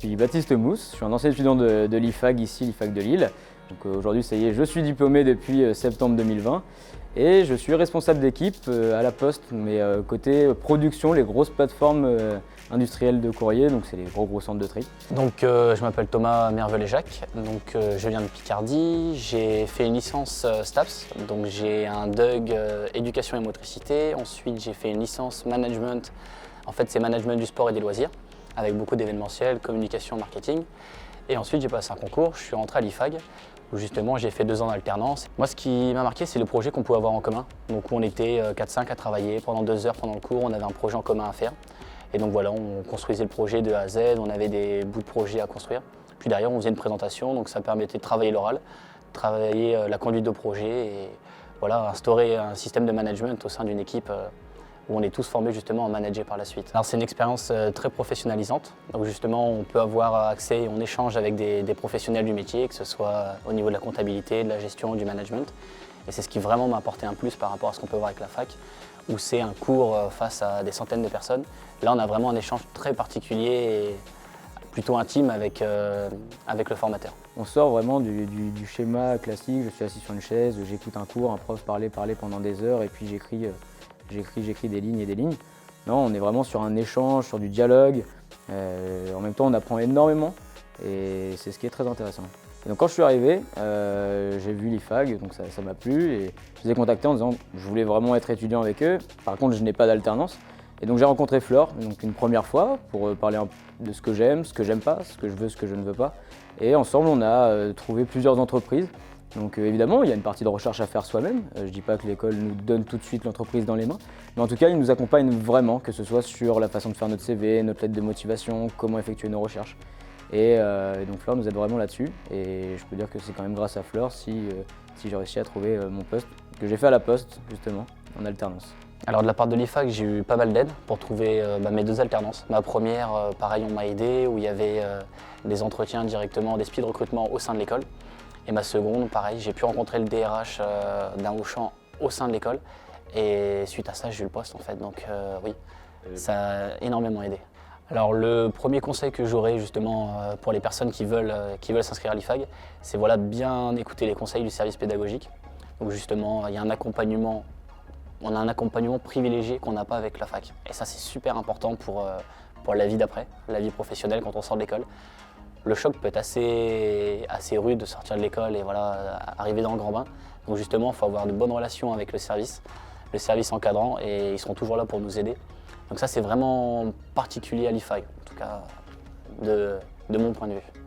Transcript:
suis Baptiste Mousse, je suis un ancien étudiant de l'IFAG ici, l'IFAG de Lille. Aujourd'hui, ça y est, je suis diplômé depuis septembre 2020 et je suis responsable d'équipe à La Poste, mais côté production, les grosses plateformes industrielles de courrier, donc c'est les gros centres de tri. Donc je m'appelle Thomas Mervelet-Jacques, je viens de Picardie, j'ai fait une licence STAPS, donc j'ai un DUG éducation et motricité, ensuite j'ai fait une licence management, en fait c'est management du sport et des loisirs, avec beaucoup d'événementiel, communication, marketing. Et ensuite j'ai passé un concours, je suis rentré à l'IFAG, où justement j'ai fait 2 ans d'alternance. Moi ce qui m'a marqué c'est le projet qu'on pouvait avoir en commun. Donc où on était 4-5 à travailler pendant 2 heures pendant le cours, on avait un projet en commun à faire. Et donc voilà, on construisait le projet de A à Z, on avait des bouts de projet à construire. Puis derrière on faisait une présentation, donc ça permettait de travailler l'oral, travailler la conduite de projet et voilà, instaurer un système de management au sein d'une équipe où on est tous formés justement à manager par la suite. Alors c'est une expérience très professionnalisante, donc justement on peut avoir accès, on échange avec des professionnels du métier, que ce soit au niveau de la comptabilité, de la gestion, du management. Et c'est ce qui vraiment m'a apporté un plus par rapport à ce qu'on peut voir avec la fac, où c'est un cours face à des centaines de personnes. Là on a vraiment un échange très particulier et plutôt intime avec le formateur. On sort vraiment du schéma classique, je suis assis sur une chaise, j'écoute un cours, un prof parler pendant des heures et puis j'écris des lignes et des lignes. Non, on est vraiment sur un échange, sur du dialogue. En même temps, on apprend énormément et c'est ce qui est très intéressant. Et donc quand je suis arrivé, j'ai vu l'IFAG, donc ça m'a plu et je les ai contactés en disant que je voulais vraiment être étudiant avec eux. Par contre, je n'ai pas d'alternance. Et donc j'ai rencontré Flore, donc une première fois, pour parler de ce que j'aime pas, ce que je veux, ce que je ne veux pas. Et ensemble, on a trouvé plusieurs entreprises. Donc évidemment, il y a une partie de recherche à faire soi-même. Je ne dis pas que l'école nous donne tout de suite l'entreprise dans les mains, mais en tout cas, ils nous accompagnent vraiment, que ce soit sur la façon de faire notre CV, notre lettre de motivation, comment effectuer nos recherches. Et donc Fleur nous aide vraiment là-dessus. Et je peux dire que c'est quand même grâce à Fleur si j'ai réussi à trouver mon poste, que j'ai fait à La Poste, justement, en alternance. Alors de la part de l'IFAG, j'ai eu pas mal d'aide pour trouver mes 2 alternances. Ma première, pareil, on m'a aidé, où il y avait des entretiens directement, des speed recrutement au sein de l'école. Et ma seconde, pareil, j'ai pu rencontrer le DRH d'un Auchan au sein de l'école. Et suite à ça, j'ai eu le poste en fait, donc oui, ça a énormément aidé. Alors le premier conseil que j'aurais justement pour les personnes qui veulent s'inscrire à l'IFAG, c'est voilà, bien écouter les conseils du service pédagogique. Donc justement, il y a un accompagnement. On a un accompagnement privilégié qu'on n'a pas avec la fac. Et ça, c'est super important pour la vie d'après, la vie professionnelle quand on sort de l'école. Le choc peut être assez rude de sortir de l'école et voilà, arriver dans le grand bain. Donc justement, il faut avoir de bonnes relations avec le service encadrant et ils seront toujours là pour nous aider. Donc ça, c'est vraiment particulier à l'IFAG, en tout cas de mon point de vue.